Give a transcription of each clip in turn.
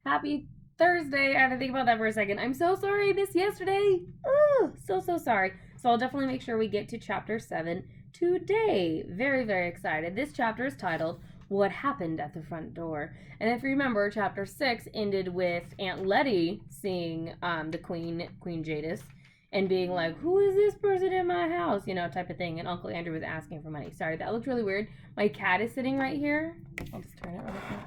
Happy Thursday. I had to think about that for a second. I'm so sorry I missed yesterday. Oh, so sorry. So I'll definitely make sure we get to chapter 7 today. Very excited. This chapter is titled What Happened at the Front Door. And if you remember, chapter 6 ended with Aunt Letty seeing the Queen Jadis, and being like, who is this person in my house? Type of thing. And Uncle Andrew was asking for money. Sorry, that looked really weird. My cat is sitting right here. I'll just turn it really quick.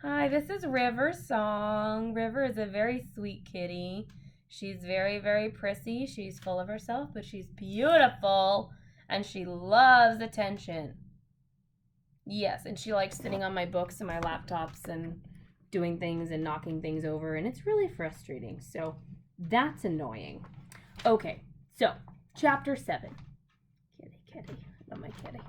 Hi, this is River's song. River is a very sweet kitty. She's very prissy. She's full of herself, but she's beautiful. And she loves attention. Yes, and she likes sitting on my books and my laptops and doing things and knocking things over. And it's really frustrating. So that's annoying. Okay, so chapter 7. Kitty. I love my kitty.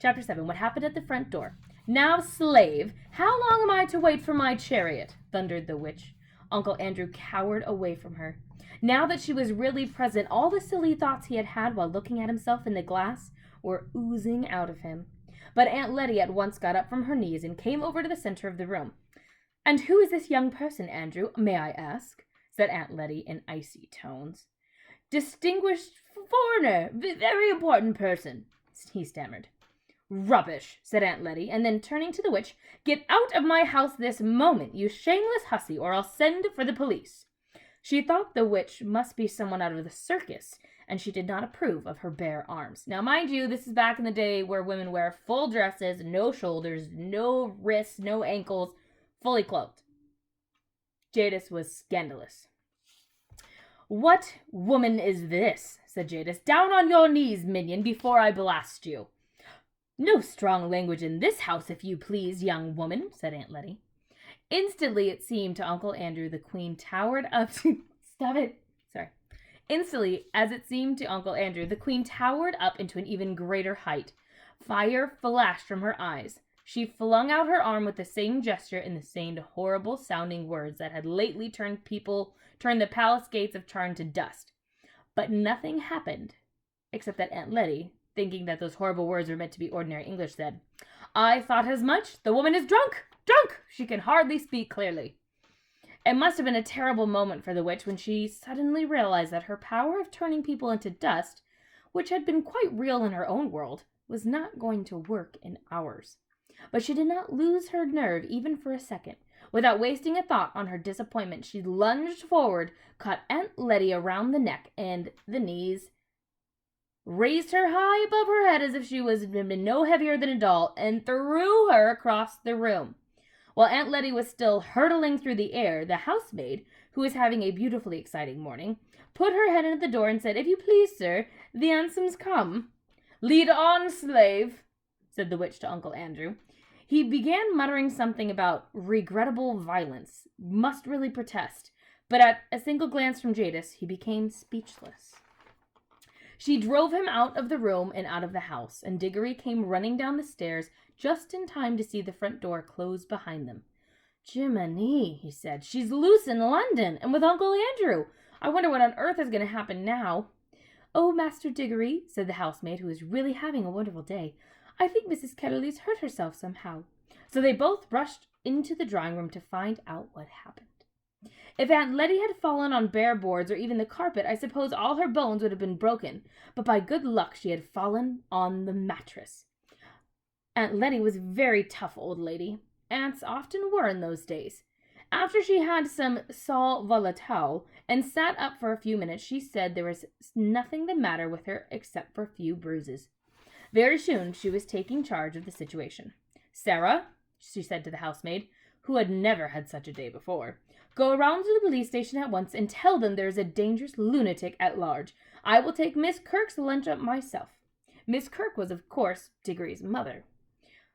Chapter 7. What happened at the front door? Now, slave, how long am I to wait for my chariot? Thundered the witch. Uncle Andrew cowered away from her. Now that she was really present, all the silly thoughts he had had while looking at himself in the glass were oozing out of him. But Aunt Letty at once got up from her knees and came over to the center of the room. And who is this young person, Andrew, may I ask? Said Aunt Letty in icy tones. Distinguished foreigner, very important person, he stammered. Rubbish, said Aunt Letty, and then turning to the witch, get out of my house this moment, you shameless hussy, or I'll send for the police. She thought the witch must be someone out of the circus, and she did not approve of her bare arms. Now, mind you, this is back in the day where women wear full dresses, no shoulders, no wrists, no ankles, fully clothed. Jadis was scandalous. What woman is this? Said Jadis. Down on your knees, minion, before I blast you. No strong language in this house, if you please, young woman, said Aunt Letty. Instantly, it seemed to Uncle Andrew, the queen towered up to... Stop it. Sorry. Instantly, as it seemed to Uncle Andrew, the queen towered up into an even greater height. Fire flashed from her eyes. She flung out her arm with the same gesture and the same horrible-sounding words that had lately turned the palace gates of Charn to dust. But nothing happened, except that Aunt Letty, thinking that those horrible words were meant to be ordinary English, said, I thought as much. The woman is drunk! Drunk! She can hardly speak clearly. It must have been a terrible moment for the witch when she suddenly realized that her power of turning people into dust, which had been quite real in her own world, was not going to work in ours. But she did not lose her nerve even for a second. Without wasting a thought on her disappointment, she lunged forward, caught Aunt Letty around the neck and the knees, raised her high above her head as if she was no heavier than a doll, and threw her across the room. While Aunt Letty was still hurtling through the air, the housemaid, who was having a beautifully exciting morning, put her head in at the door and said, If you please, sir, the ansom's come. Lead on, slave, said the witch to Uncle Andrew. He began muttering something about regrettable violence, must really protest, but at a single glance from Jadis, he became speechless. She drove him out of the room and out of the house, and Diggory came running down the stairs just in time to see the front door close behind them. Jiminy, he said, she's loose in London, and with Uncle Andrew. I wonder what on earth is going to happen now. Oh, Master Diggory, said the housemaid, who was really having a wonderful day, I think Mrs. Ketterly's hurt herself somehow. So they both rushed into the drawing room to find out what happened. If Aunt Letty had fallen on bare boards or even the carpet, I suppose all her bones would have been broken, but by good luck she had fallen on the mattress. Aunt Letty was a very tough old lady. Aunts often were in those days. After she had some sal volatile and sat up for a few minutes, she said there was nothing the matter with her except for a few bruises. Very soon she was taking charge of the situation. Sarah, she said to the housemaid, who had never had such a day before, go around to the police station at once and tell them there is a dangerous lunatic at large. I will take Miss Kirk's lunch up myself. Miss Kirk was, of course, Diggory's mother.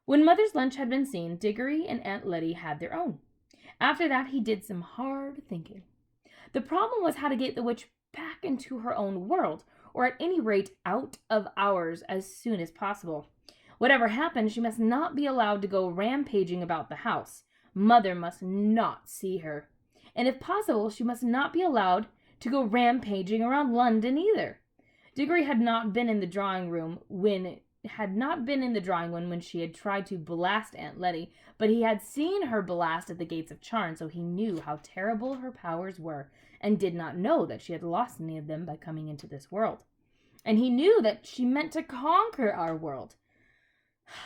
When Mother's lunch had been seen, Diggory and Aunt Letty had their own. After that, he did some hard thinking. The problem was how to get the witch back into her own world, or at any rate out of ours as soon as possible. Whatever happened, she must not be allowed to go rampaging about the house. Mother must not see her. And if possible, she must not be allowed to go rampaging around London either. Diggory had not been in the drawing room when had not been in the drawing room when she had tried to blast Aunt Letty, but he had seen her blast at the gates of Charn, so he knew how terrible her powers were, and did not know that she had lost any of them by coming into this world. And he knew that she meant to conquer our world.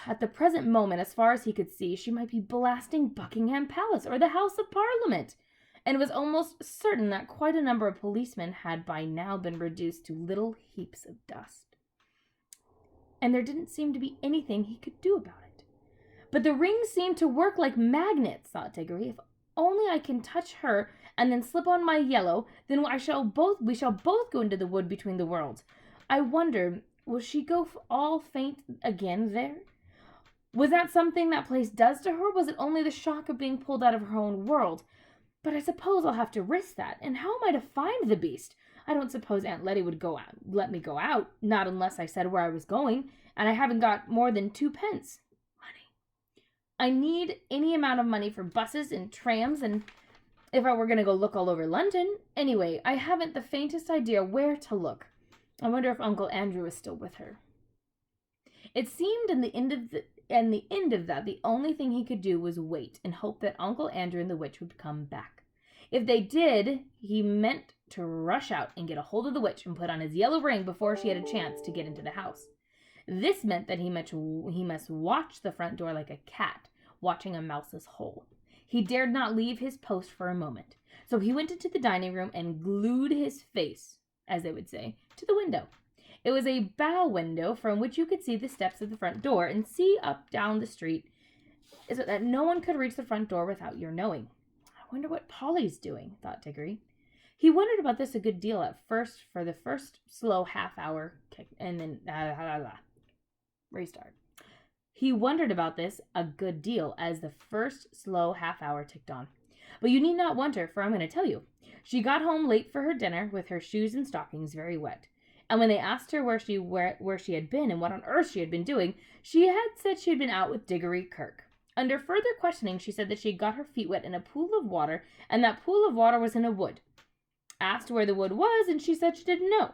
At the present moment, as far as he could see, she might be blasting Buckingham Palace or the House of Parliament, and was almost certain that quite a number of policemen had by now been reduced to little heaps of dust. And there didn't seem to be anything he could do about it. But the rings seemed to work like magnets, thought Diggory. If only I can touch her and then slip on my yellow, then we shall both go into the wood between the worlds. I wonder, will she go all faint again there? Was that something that place does to her? Was it only the shock of being pulled out of her own world? But I suppose I'll have to risk that. And how am I to find the beast? I don't suppose Aunt Letty would let me go out, not unless I said where I was going, and I haven't got more than 2 pence. Money. I need any amount of money for buses and trams, and if I were going to go look all over London. Anyway, I haven't the faintest idea where to look. I wonder if Uncle Andrew is still with her. It seemed in the end of that, the only thing he could do was wait and hope that Uncle Andrew and the witch would come back. If they did, he meant to rush out and get a hold of the witch and put on his yellow ring before she had a chance to get into the house. This meant that he must watch the front door like a cat watching a mouse's hole. He dared not leave his post for a moment, so he went into the dining room and glued his face, as they would say, to the window. It was a bow window from which you could see the steps of the front door and see up down the street, so that no one could reach the front door without your knowing. I wonder what Polly's doing, thought Diggory. He wondered about this a good deal at first, for the first slow half-hour kick, and then restart. He wondered about this a good deal as the first slow half-hour ticked on. But you need not wonder, for I'm going to tell you. She got home late for her dinner with her shoes and stockings very wet. And when they asked her where she had been and what on earth she had been doing, she had said she had been out with Diggory Kirke. Under further questioning, she said that she had got her feet wet in a pool of water, and that pool of water was in a wood. Asked where the wood was, and she said she didn't know.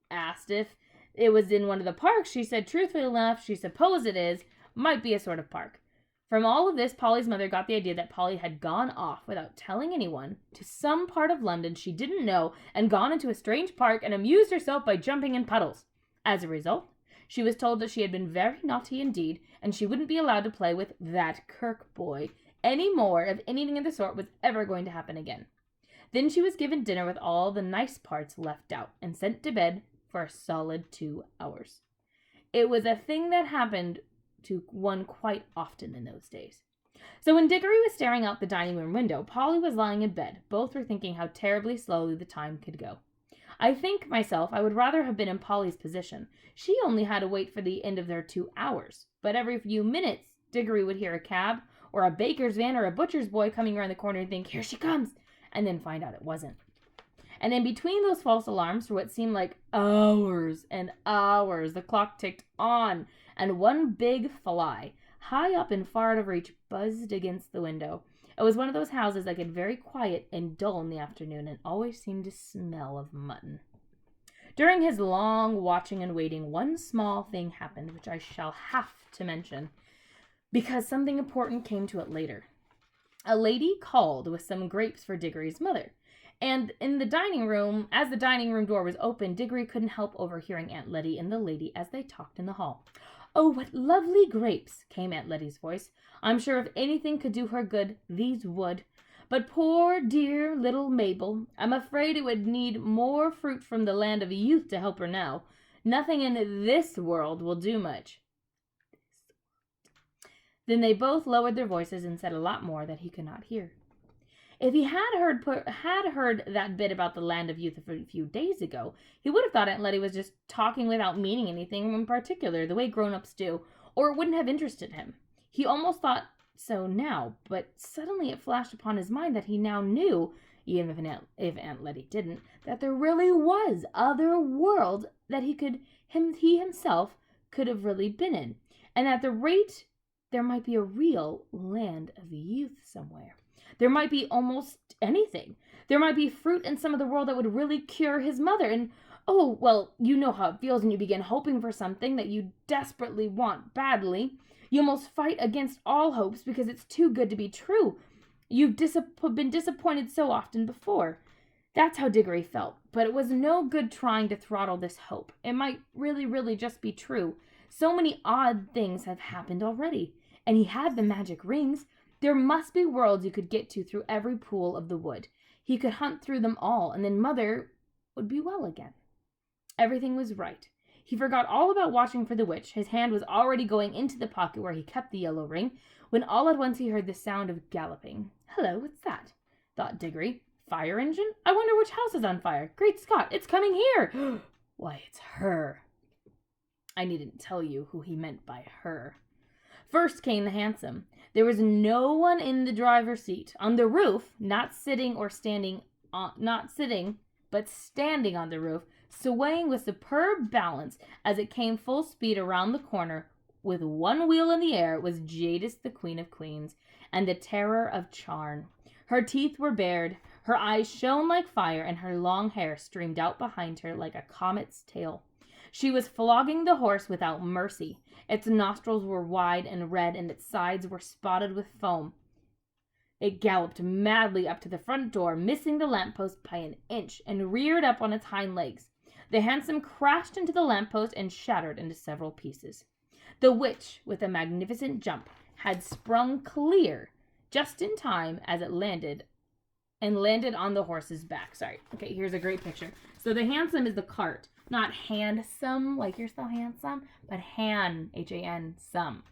Asked if it was in one of the parks, she said truthfully enough she supposed it is, might be a sort of park. From all of this, Polly's mother got the idea that Polly had gone off without telling anyone to some part of London she didn't know and gone into a strange park and amused herself by jumping in puddles. As a result, she was told that she had been very naughty indeed, and she wouldn't be allowed to play with that Kirke boy any more if anything of the sort was ever going to happen again. Then she was given dinner with all the nice parts left out and sent to bed for a solid 2 hours. It was a thing that happened to one quite often in those days. So when Diggory was staring out the dining room window, Polly was lying in bed. Both were thinking how terribly slowly the time could go. I think, myself, I would rather have been in Polly's position. She only had to wait for the end of their 2 hours. But every few minutes, Diggory would hear a cab, or a baker's van, or a butcher's boy coming around the corner and think, "Here she comes," and then find out it wasn't. And in between those false alarms, for what seemed like hours and hours, the clock ticked on, and one big fly, high up and far out of reach, buzzed against the window. It was one of those houses that get very quiet and dull in the afternoon and always seemed to smell of mutton. During his long watching and waiting, one small thing happened, which I shall have to mention, because something important came to it later. A lady called with some grapes for Diggory's mother. And in the dining room, as the dining room door was open, Diggory couldn't help overhearing Aunt Letty and the lady as they talked in the hall. "Oh, what lovely grapes," came Aunt Letty's voice. "I'm sure if anything could do her good, these would. But poor dear little Mabel, I'm afraid it would need more fruit from the land of youth to help her now. Nothing in this world will do much." Then they both lowered their voices and said a lot more that he could not hear. If he had heard that bit about the land of youth a few days ago, he would have thought Aunt Letty was just talking without meaning anything in particular, the way grown-ups do, or it wouldn't have interested him. He almost thought so now, but suddenly it flashed upon his mind that he now knew, even if Aunt Letty didn't, that there really was other world that he himself could have really been in, and at the rate there might be a real land of youth somewhere. There might be almost anything. There might be fruit in some of the world that would really cure his mother. And Oh, well, you know how it feels when you begin hoping for something that you desperately want badly. You almost fight against all hopes because it's too good to be true. You've been disappointed so often before. That's how Diggory felt, but it was no good trying to throttle this hope. It might really just be true. So many odd things have happened already, and he had the magic rings. There must be worlds you could get to through every pool of the wood. He could hunt through them all, and then Mother would be well again. Everything was right. He forgot all about watching for the witch. His hand was already going into the pocket where he kept the yellow ring, when all at once he heard the sound of galloping. Hello, what's that? Thought Diggory. Fire engine? I wonder which house is on fire. Great Scott, it's coming here. Why, it's her. I needn't tell you who he meant by her. First came the hansom. There was no one in the driver's seat. On the roof, not sitting, but standing on the roof, swaying with superb balance as it came full speed around the corner, with one wheel in the air, was Jadis, the Queen of Queens, and the terror of Charn. Her teeth were bared, her eyes shone like fire, and her long hair streamed out behind her like a comet's tail. She was flogging the horse without mercy. Its nostrils were wide and red, and its sides were spotted with foam. It galloped madly up to the front door, missing the lamppost by an inch, and reared up on its hind legs. The hansom crashed into the lamppost and shattered into several pieces. The witch, with a magnificent jump, had sprung clear just in time as it landed on the horse's back. Okay, here's a great picture. So the hansom is the cart, not handsome, like you're so handsome, but H-A-N, some.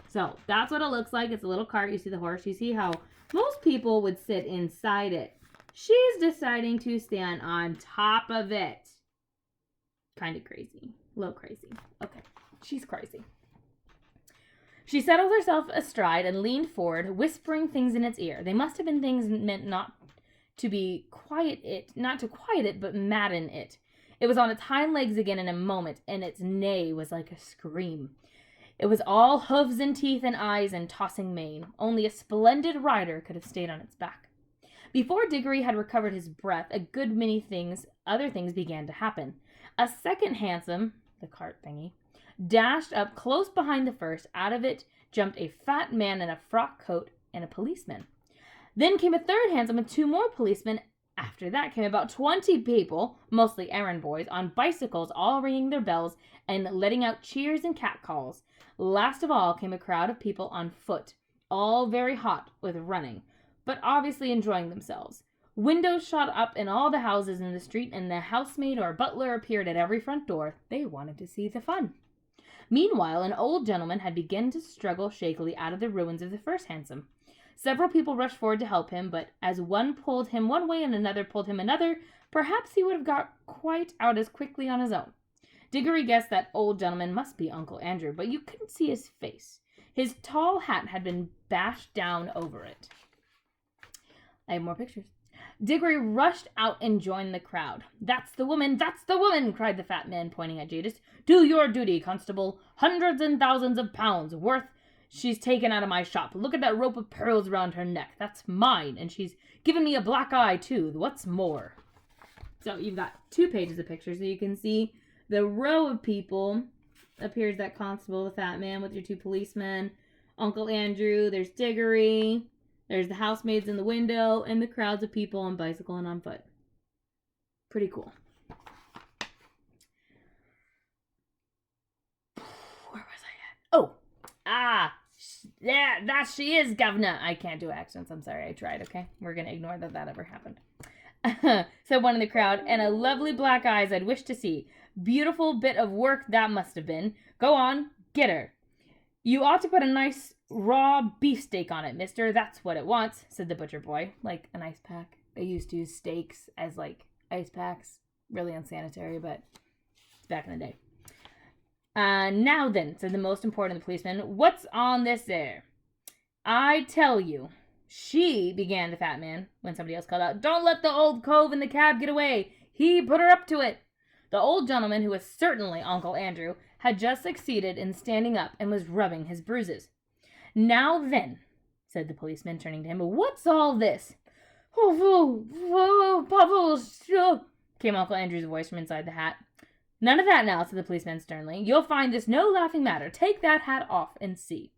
So that's what it looks like. It's a little cart. You see the horse. You see how most people would sit inside it. She's deciding to stand on top of it. Kind of crazy. A little crazy. Okay, she's crazy. She settled herself astride and leaned forward, whispering things in its ear. They must have been things meant not to quiet it, but madden it. It was on its hind legs again in a moment, and its neigh was like a scream. It was all hooves and teeth and eyes and tossing mane. Only a splendid rider could have stayed on its back. Before Diggory had recovered his breath, a good many other things began to happen. A second hansom, the cart thingy, dashed up close behind the first. Out of it jumped a fat man in a frock coat and a policeman. Then came a third hansom and 2 more policemen. After that came about 20 people, mostly errand boys, on bicycles, all ringing their bells and letting out cheers and catcalls. Last of all came a crowd of people on foot, all very hot with running, but obviously enjoying themselves. Windows shot up in all the houses in the street, and the housemaid or butler appeared at every front door. They wanted to see the fun. Meanwhile, an old gentleman had begun to struggle shakily out of the ruins of the first hansom. Several people rushed forward to help him, but as one pulled him one way and another pulled him another, perhaps he would have got quite out as quickly on his own. Diggory guessed that old gentleman must be Uncle Andrew, but you couldn't see his face. His tall hat had been bashed down over it. I have more pictures. Diggory rushed out and joined the crowd. That's the woman! That's the woman! Cried the fat man, pointing at Jadis. Do your duty, constable. Hundreds and thousands of pounds worth she's taken out of my shop. Look at that rope of pearls around her neck. That's mine, and she's given me a black eye, too. What's more? So you've got 2 pages of pictures, so you can see the row of people. Up here's that constable, the fat man with your 2 policemen. Uncle Andrew, there's Diggory. There's the housemaids in the window, and the crowds of people on bicycle and on foot. Pretty cool. Where was I at? Oh! That she is, governor. I can't do accents. I'm sorry. I tried, okay? We're going to ignore that ever happened. Said one in the crowd, and a lovely black eyes I'd wish to see. Beautiful bit of work that must have been. Go on, get her. You ought to put a nice raw beefsteak on it, mister. That's what it wants, said the butcher boy. Like an ice pack. They used to use steaks as, like, ice packs. Really unsanitary, but it's back in the day. Now then, said the most important of the policemen, what's on this air? I tell you. She, began the fat man, when somebody else called out, don't let the old cove in the cab get away. He put her up to it. The old gentleman, who was certainly Uncle Andrew, had just succeeded in standing up and was rubbing his bruises. Now then, said the policeman, turning to him, what's all this? came Uncle Andrew's voice from inside the hat. None of that now, said the policeman sternly. You'll find this no laughing matter. Take that hat off and see.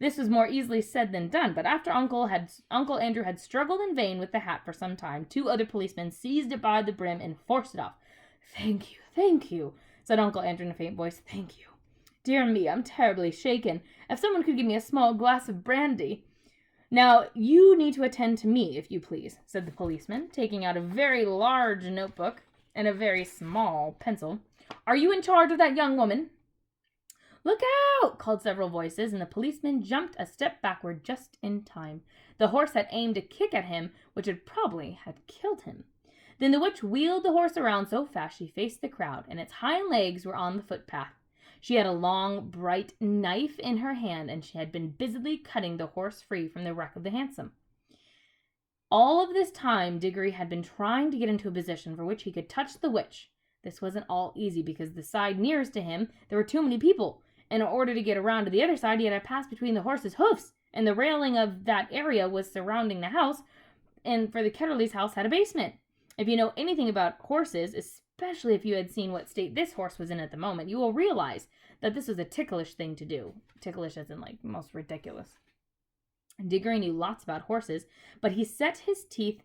This was more easily said than done, but after Uncle Andrew had struggled in vain with the hat for some time, 2 other policemen seized it by the brim and forced it off. Thank you, said Uncle Andrew in a faint voice. Thank you. Dear me, I'm terribly shaken. If someone could give me a small glass of brandy. Now, you need to attend to me, if you please, said the policeman, taking out a very large notebook and a very small pencil. Are you in charge of that young woman? Look out! Called several voices, and the policeman jumped a step backward just in time. The horse had aimed a kick at him, which would probably have killed him. Then the witch wheeled the horse around so fast she faced the crowd, and its hind legs were on the footpath. She had a long, bright knife in her hand, and she had been busily cutting the horse free from the wreck of the hansom. All of this time, Diggory had been trying to get into a position for which he could touch the witch. This wasn't all easy, because the side nearest to him, there were too many people, and in order to get around to the other side, he had to pass between the horse's hoofs, and the railing of that area was surrounding the house, and for the Ketterleys' house had a basement. If you know anything about horses, especially if you had seen what state this horse was in at the moment, you will realize that this was a ticklish thing to do. Ticklish as in, like, most ridiculous. Diggory knew lots about horses, but he set his teeth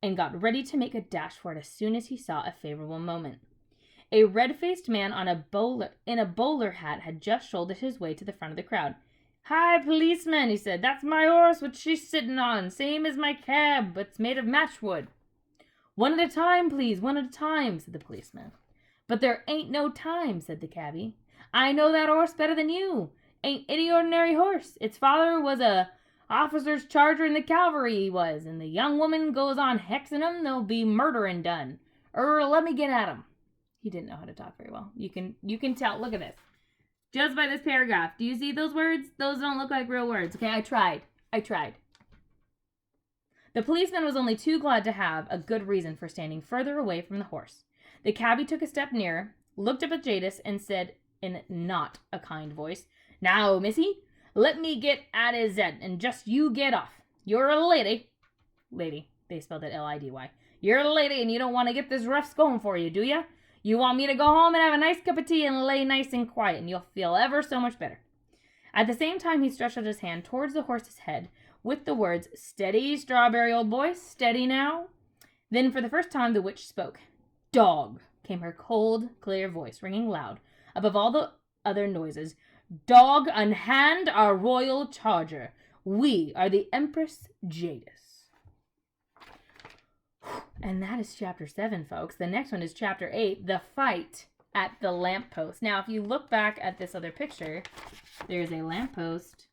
and got ready to make a dash for it as soon as he saw a favorable moment. A red-faced man in a bowler hat had just shouldered his way to the front of the crowd. Hi, policeman, he said. That's my horse, which she's sitting on. Same as my cab, but it's made of matchwood. One at a time, please, one at a time, said the policeman. But there ain't no time, said the cabby. I know that horse better than you. Ain't any ordinary horse. Its father was a officer's charger in the cavalry, he was, and the young woman goes on hexing him, there'll be murdering done. Let me get at him. He didn't know how to talk very well. You can tell. Look at this. Just by this paragraph. Do you see those words? Those don't look like real words. Okay, I tried. The policeman was only too glad to have a good reason for standing further away from the horse. The cabby took a step nearer, looked up at Jadis, and said in not a kind voice, Now, missy, let me get at his head, and just you get off. You're a lady. Lady. They spelled it L-I-D-Y. You're a lady, and you don't want to get this rough going for you, do ya? You want me to go home and have a nice cup of tea and lay nice and quiet, and you'll feel ever so much better. At the same time, he stretched out his hand towards the horse's head with the words, Steady, Strawberry, old boy, steady now. Then, for the first time, the witch spoke. Dog, came her cold, clear voice, ringing loud, above all the other noises. Dog, unhand our royal charger. We are the Empress Jadis. And that is chapter 7, folks. The next one is chapter 8, The Fight at the Lamppost. Now, if you look back at this other picture, there's a lamppost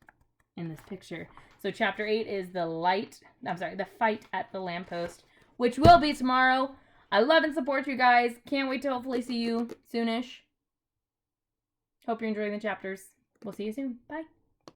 in this picture. So chapter 8 is The Fight at the Lamppost, which will be tomorrow. I love and support you guys. Can't wait to hopefully see you soonish. Hope you're enjoying the chapters. We'll see you soon. Bye.